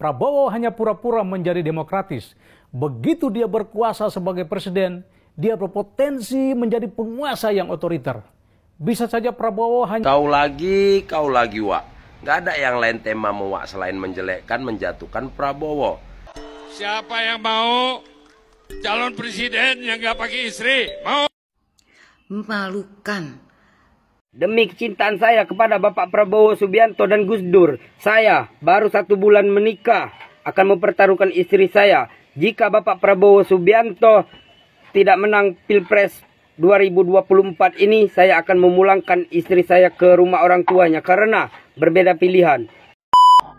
Prabowo hanya pura-pura menjadi demokratis. Begitu dia berkuasa sebagai presiden, dia berpotensi menjadi penguasa yang otoriter. Bisa saja Prabowo hanya... Kau lagi, Wak. Gak ada yang lain tema Wak selain menjelekkan, menjatuhkan Prabowo. Siapa yang mau calon presiden yang gak pakai istri? Mau? Memalukan. Demi kecintaan saya kepada Bapak Prabowo Subianto dan Gus Dur, saya baru 1 bulan menikah akan mempertaruhkan istri saya. Jika Bapak Prabowo Subianto tidak menang Pilpres 2024 ini, saya akan memulangkan istri saya ke rumah orang tuanya karena berbeda pilihan.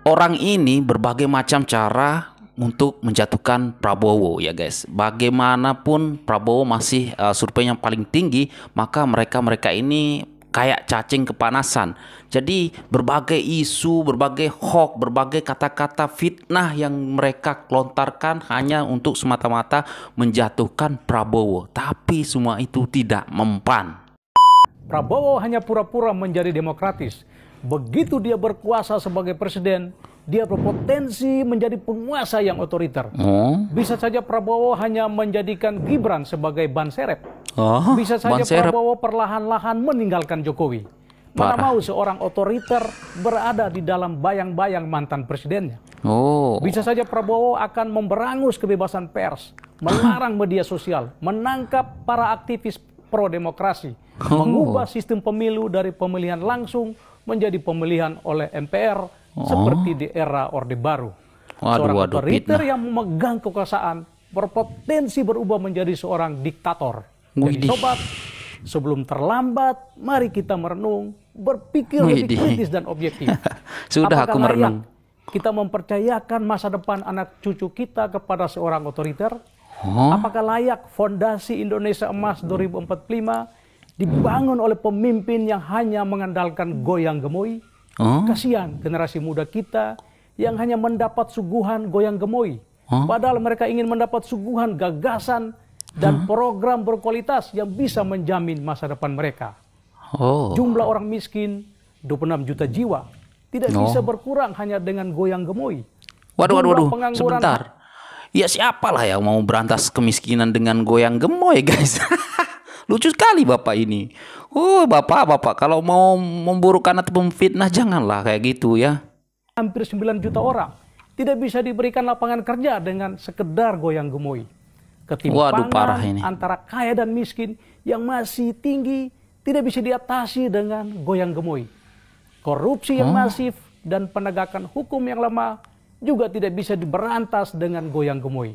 Orang ini berbagai macam cara untuk menjatuhkan Prabowo ya guys. Bagaimanapun Prabowo masih survei yang paling tinggi, maka mereka ini kayak cacing kepanasan. Jadi berbagai isu, berbagai hoax, berbagai kata-kata fitnah yang mereka lontarkan hanya untuk semata-mata menjatuhkan Prabowo. Tapi semua itu tidak mempan. Prabowo hanya pura-pura menjadi demokratis. Begitu dia berkuasa sebagai presiden, dia berpotensi menjadi penguasa yang otoriter. Bisa saja Prabowo hanya menjadikan Gibran sebagai ban serep. Bisa saja Prabowo perlahan-lahan meninggalkan Jokowi. Mana mau seorang otoriter berada di dalam bayang-bayang mantan presidennya. Bisa saja Prabowo akan memberangus kebebasan pers, melarang media sosial, menangkap para aktivis pro-demokrasi, mengubah sistem pemilu dari pemilihan langsung menjadi pemilihan oleh MPR seperti di era Orde Baru. Seorang otoriter yang memegang kekuasaan berpotensi berubah menjadi seorang diktator. Jadi sobat, sebelum terlambat, mari kita merenung, berpikir lebih kritis dan objektif. Sudah aku merenung. Kita mempercayakan masa depan anak cucu kita kepada seorang otoriter? Apakah layak fondasi Indonesia Emas 2045 dibangun oleh pemimpin yang hanya mengandalkan goyang gemoy? Kasihan generasi muda kita yang hanya mendapat suguhan goyang gemoy. Padahal mereka ingin mendapat suguhan gagasan dan program berkualitas yang bisa menjamin masa depan mereka. Jumlah orang miskin 26 juta jiwa tidak bisa berkurang hanya dengan goyang gemoy. Waduh, sebentar. Ya siapalah yang mau berantas kemiskinan dengan goyang gemoy guys. Lucu sekali Bapak ini. Bapak kalau mau memburukan atau memfitnah janganlah kayak gitu ya. Hampir 9 juta orang tidak bisa diberikan lapangan kerja dengan sekedar goyang gemoy. Ketimpangan antara kaya dan miskin yang masih tinggi tidak bisa diatasi dengan goyang gemoy. Korupsi yang masif dan penegakan hukum yang lemah juga tidak bisa diberantas dengan goyang gemoy.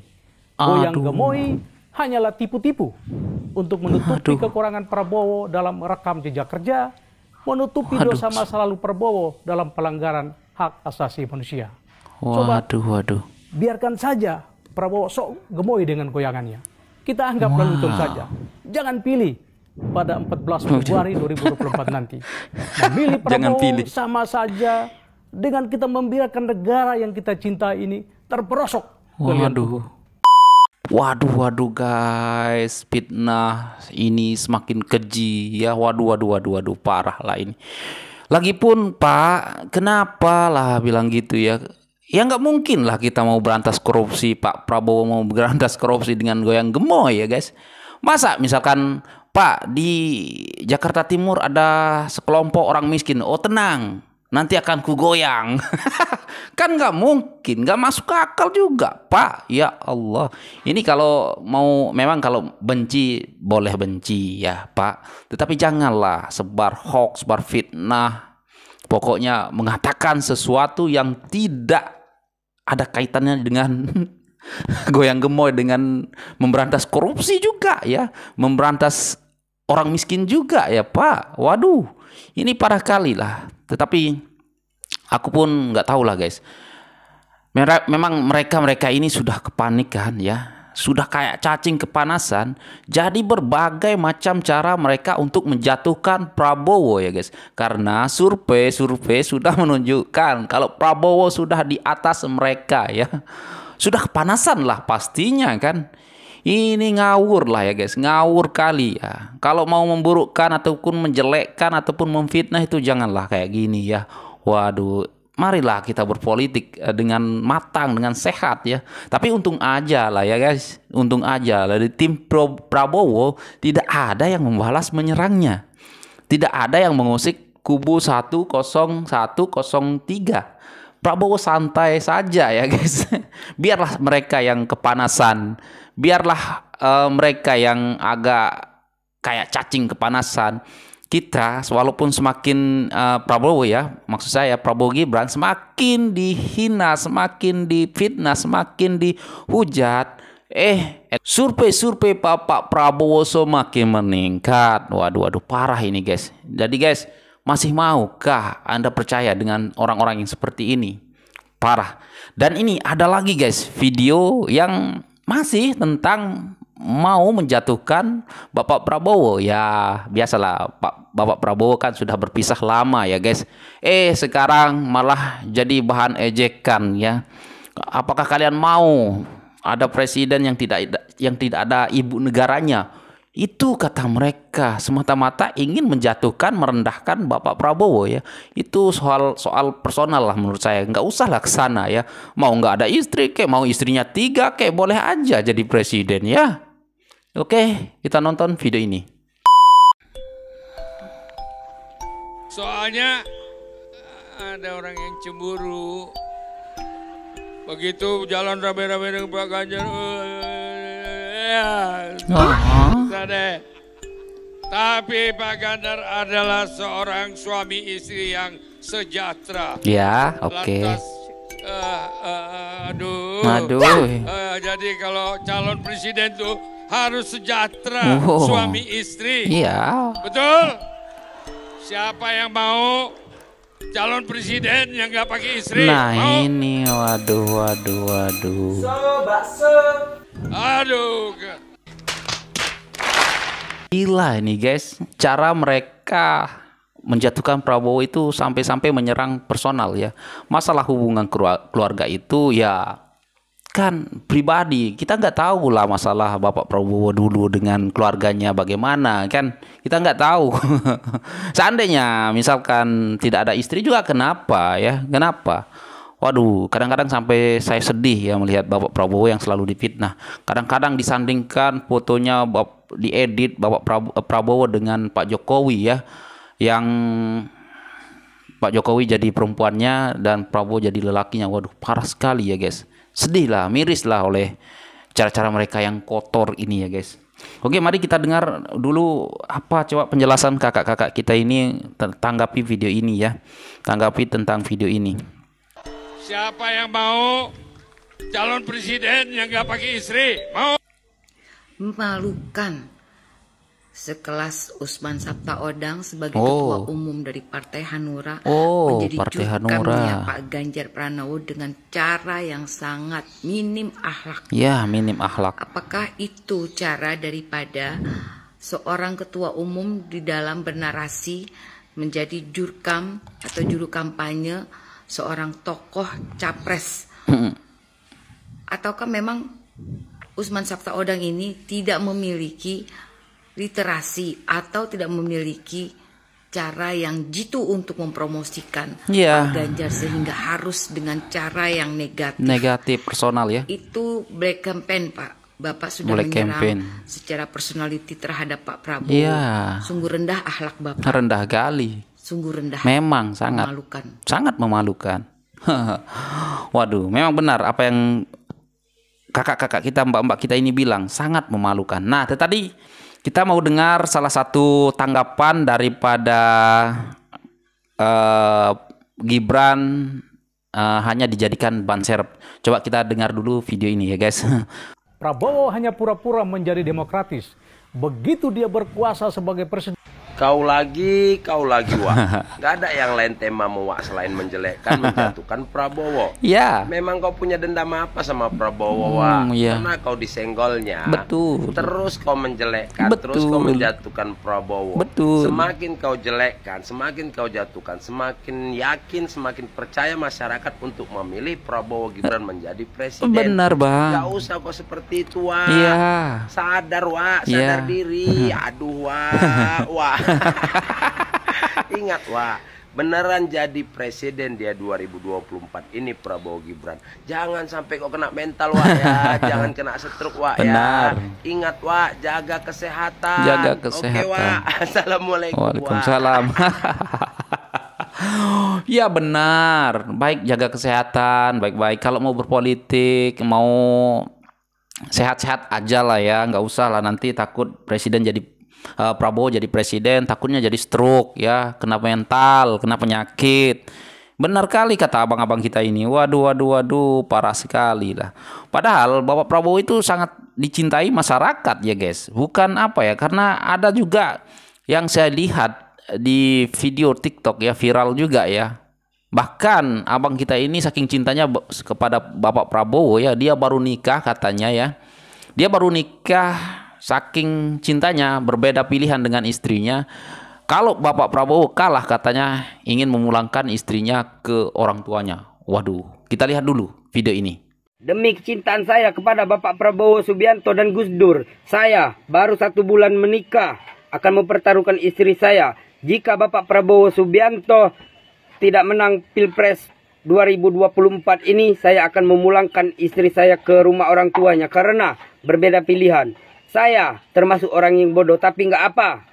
Goyang gemoy hanyalah tipu-tipu untuk menutupi kekurangan Prabowo dalam rekam jejak kerja, menutupi dosa masa lalu Prabowo dalam pelanggaran hak asasi manusia. Sobat, biarkan saja Prabowo sok gemoy dengan goyangannya. Kita anggap lelucon saja. Jangan pilih pada 14 Februari 2024 nanti. Memilih Prabowo sama saja dengan kita membiarkan negara yang kita cintai ini terperosok. Waduh guys, fitnah ini semakin keji ya. Waduh, parah lah ini. Lagipun Pak, kenapa lah bilang gitu ya? Ya nggak mungkin lah kita mau berantas korupsi, Pak Prabowo mau berantas korupsi dengan goyang gemoy ya guys. Masa misalkan Pak di Jakarta Timur ada sekelompok orang miskin, tenang, nanti akan kugoyang. Kan nggak mungkin, nggak masuk akal juga Pak. Ya Allah, ini kalau mau memang kalau benci boleh benci ya Pak, tetapi janganlah sebar hoax, sebar fitnah. Pokoknya mengatakan sesuatu yang tidak ada kaitannya dengan goyang gemoy, dengan memberantas korupsi juga ya, memberantas orang miskin juga ya Pak. Waduh, ini parah kali lah. Tetapi aku pun nggak tahu lah guys. Memang mereka ini sudah kepanikan ya. Sudah kayak cacing kepanasan. Jadi berbagai macam cara mereka untuk menjatuhkan Prabowo ya guys. Karena survei sudah menunjukkan kalau Prabowo sudah di atas mereka ya. Sudah kepanasan lah pastinya kan. Ini ngawur lah ya guys. Ngawur kali ya. Kalau mau memburukkan ataupun menjelekkan ataupun memfitnah itu janganlah kayak gini ya. Waduh, marilah kita berpolitik dengan matang, dengan sehat ya. Tapi untung aja lah ya guys, untung aja lah di tim Prabowo tidak ada yang membalas menyerangnya. Tidak ada yang mengusik kubu 10103. Prabowo santai saja ya guys. Biarlah mereka yang kepanasan, biarlah mereka yang agak kayak cacing kepanasan. Kita walaupun semakin Prabowo ya, maksud saya Prabowo Gibran semakin dihina, semakin difitnah, semakin dihujat, survei Pak Prabowo semakin meningkat. Waduh parah ini guys. Jadi guys, masih maukah Anda percaya dengan orang-orang yang seperti ini? Parah. Dan ini ada lagi guys, video yang masih tentang mau menjatuhkan Bapak Prabowo. Ya biasalah, Bapak Prabowo kan sudah berpisah lama ya guys. Sekarang malah jadi bahan ejekan ya. Apakah kalian mau ada presiden yang tidak ada ibu negaranya? Itu kata mereka semata-mata ingin menjatuhkan, merendahkan Bapak Prabowo ya. Itu soal personal lah menurut saya. Nggak usah lah ke sana ya. Mau nggak ada istri kek, mau istrinya 3 kek, boleh aja jadi presiden ya. Oke, kita nonton video ini. Soalnya ada orang yang cemburu. Begitu jalan rame-rame dengan Pak Ganjar. Tapi Pak Ganjar adalah seorang suami istri yang sejahtera. Ya, oke. Lantas, jadi kalau calon presiden tuh harus sejahtera, suami istri. Iya. Betul? Siapa yang mau calon presiden yang nggak pakai istri? Nah mau? ini, waduh. Aduh. Gila ini guys, cara mereka menjatuhkan Prabowo itu sampai-sampai menyerang personal ya. Masalah hubungan keluarga itu ya kan pribadi. Kita nggak tahu lah masalah Bapak Prabowo dulu dengan keluarganya bagaimana kan. Kita nggak tahu. Seandainya misalkan tidak ada istri juga kenapa ya? Kenapa? Waduh, kadang-kadang sampai saya sedih ya melihat Bapak Prabowo yang selalu difitnah. Kadang-kadang disandingkan fotonya diedit Bapak Prabowo dengan Pak Jokowi ya, yang Pak Jokowi jadi perempuannya dan Prabowo jadi lelakinya. Waduh, parah sekali ya guys. Sedih lah, miris lah oleh cara-cara mereka yang kotor ini ya guys. Oke, mari kita dengar dulu apa coba penjelasan kakak-kakak kita ini tanggapi video ini ya. Tanggapi tentang video ini. Siapa yang mau calon presiden yang nggak pakai istri? Mau? Memalukan sekelas Usman Sabtaodang sebagai ketua umum dari Partai Hanura menjadi jurkamnya Pak Ganjar Pranowo dengan cara yang sangat minim akhlak. Ya, minim akhlak. Apakah itu cara daripada seorang ketua umum di dalam bernarasi menjadi jurkam atau juru kampanye seorang tokoh capres? Ataukah memang Usman Sabtaodang ini tidak memiliki literasi atau tidak memiliki cara yang jitu untuk mempromosikan Pak Ganjar sehingga harus dengan cara yang negatif personal ya? Itu black campaign Pak. Bapak sudah menyerang secara personality terhadap Pak Prabowo. Sungguh rendah akhlak Bapak. Rendah kali. Sungguh rendah. Memang sangat memalukan. Waduh, memang benar apa yang kakak-kakak kita, mbak-mbak kita ini bilang, sangat memalukan. Nah, tadi kita mau dengar salah satu tanggapan daripada Gibran hanya dijadikan ban serep. Coba kita dengar dulu video ini ya guys. Prabowo hanya pura-pura menjadi demokratis. Begitu dia berkuasa sebagai presiden. Kau lagi Wak. Gak ada yang lain tema Wak selain menjelekkan, menjatuhkan Prabowo. Ya. Memang kau punya dendam apa sama Prabowo, Wak? Karena kau disenggolnya. Betul. Terus kau menjelekkan, terus kau menjatuhkan Prabowo. Betul. Semakin kau jelekkan, semakin kau jatuhkan, semakin yakin, semakin percaya masyarakat untuk memilih Prabowo Gibran menjadi presiden. Benar, Bang. Gak usah kau seperti itu, Wak. Iya. Sadar, Wak. Sadar diri. Aduh, Wak. Ingat, Wak, beneran jadi presiden dia 2024 ini Prabowo Gibran. Jangan sampai kok kena mental Wak ya, jangan kena stroke Wak ya. Ingat Wak, jaga kesehatan. Jaga kesehatan. Oke Wak, assalamualaikum. Waalaikumsalam. Ya benar, baik jaga kesehatan, baik-baik. Kalau mau berpolitik, mau sehat-sehat aja lah ya, nggak usah lah nanti takut presiden jadi Prabowo jadi presiden, takutnya jadi stroke ya, kena mental, kena penyakit. Benar kali kata abang-abang kita ini. Waduh, parah sekali lah. Padahal Bapak Prabowo itu sangat dicintai masyarakat ya guys. Bukan apa ya, karena ada juga yang saya lihat di video TikTok ya, viral juga ya. Bahkan abang kita ini saking cintanya kepada Bapak Prabowo ya, dia baru nikah katanya ya. Dia baru nikah, saking cintanya berbeda pilihan dengan istrinya. Kalau Bapak Prabowo kalah katanya ingin memulangkan istrinya ke orang tuanya. Waduh, kita lihat dulu video ini. Demi kecintaan saya kepada Bapak Prabowo Subianto dan Gus Dur, saya baru 1 bulan menikah akan mempertaruhkan istri saya. Jika Bapak Prabowo Subianto tidak menang Pilpres 2024 ini, saya akan memulangkan istri saya ke rumah orang tuanya karena berbeda pilihan. Saya termasuk orang yang bodoh, tapi nggak apa.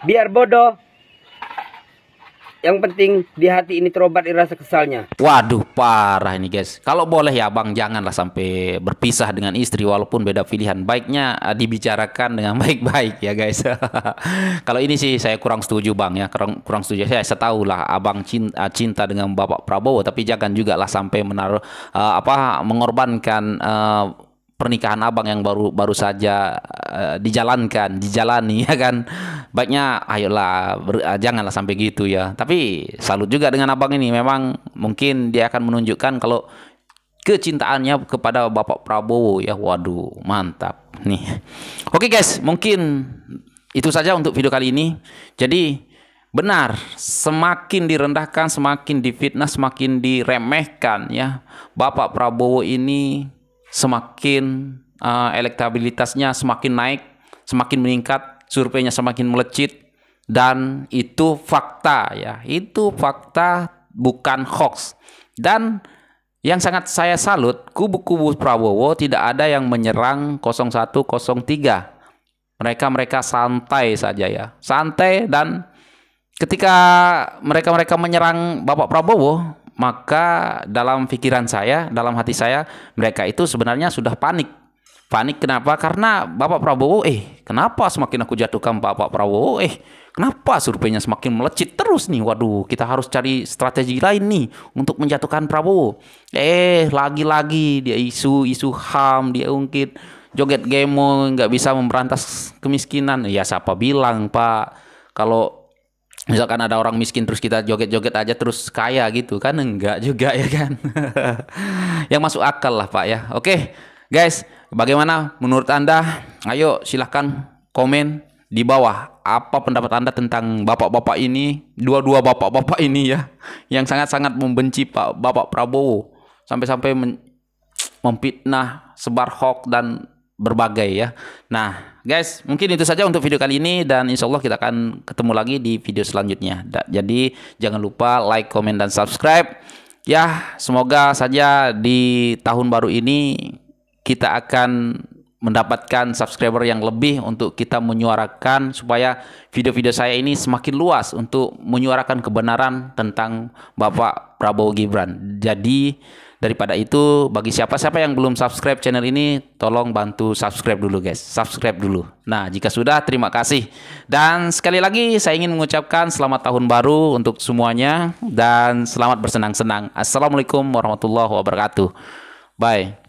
Biar bodoh, yang penting di hati ini terobat rasa kesalnya. Waduh, parah ini guys. Kalau boleh ya bang, janganlah sampai berpisah dengan istri walaupun beda pilihan. Baiknya dibicarakan dengan baik-baik ya guys. Kalau ini sih saya kurang setuju bang ya, kurang setuju. Saya tahu lah abang cinta dengan Bapak Prabowo, tapi jangan juga lah sampai mengorbankan pernikahan abang yang baru saja dijalani ya kan. Baiknya ayolah janganlah sampai gitu ya. Tapi salut juga dengan abang ini, memang mungkin dia akan menunjukkan kalau kecintaannya kepada Bapak Prabowo ya. Waduh, mantap nih. Oke guys, mungkin itu saja untuk video kali ini. Jadi benar, semakin direndahkan, semakin difitnah, semakin diremehkan ya, Bapak Prabowo ini semakin elektabilitasnya semakin naik, semakin meningkat, surveinya semakin melejit, dan itu fakta ya, itu fakta bukan hoax. Dan yang sangat saya salut, kubu-kubu Prabowo tidak ada yang menyerang 01, 03. Mereka santai saja ya, santai. Dan ketika mereka menyerang Bapak Prabowo, maka dalam pikiran saya, dalam hati saya, mereka itu sebenarnya sudah panik. Panik kenapa? Karena Bapak Prabowo, kenapa semakin aku jatuhkan Bapak Prabowo, kenapa surveinya semakin melejit terus nih? Waduh, kita harus cari strategi lain nih untuk menjatuhkan Prabowo. Lagi-lagi dia isu HAM, dia ungkit joget gemo, nggak bisa memberantas kemiskinan. Ya siapa bilang Pak, kalau misalkan ada orang miskin terus kita joget-joget aja terus kaya gitu kan? Enggak juga ya kan. Yang masuk akal lah Pak ya. Oke guys, bagaimana menurut Anda? Ayo silahkan komen di bawah. Apa pendapat Anda tentang bapak-bapak ini, dua bapak-bapak ini ya, yang sangat-sangat membenci Bapak Prabowo, sampai-sampai memfitnah, sebar hoax dan berbagai ya. Nah guys, mungkin itu saja untuk video kali ini, dan insya Allah kita akan ketemu lagi di video selanjutnya. Jadi jangan lupa like, komen, dan subscribe ya. Semoga saja di tahun baru ini kita akan mendapatkan subscriber yang lebih untuk kita menyuarakan, supaya video-video saya ini semakin luas untuk menyuarakan kebenaran tentang Bapak Prabowo Gibran. Jadi daripada itu, bagi siapa-siapa yang belum subscribe channel ini, tolong bantu subscribe dulu guys, subscribe dulu. Nah jika sudah, terima kasih. Dan sekali lagi saya ingin mengucapkan selamat tahun baru untuk semuanya, dan selamat bersenang-senang. Assalamualaikum warahmatullahi wabarakatuh. Bye.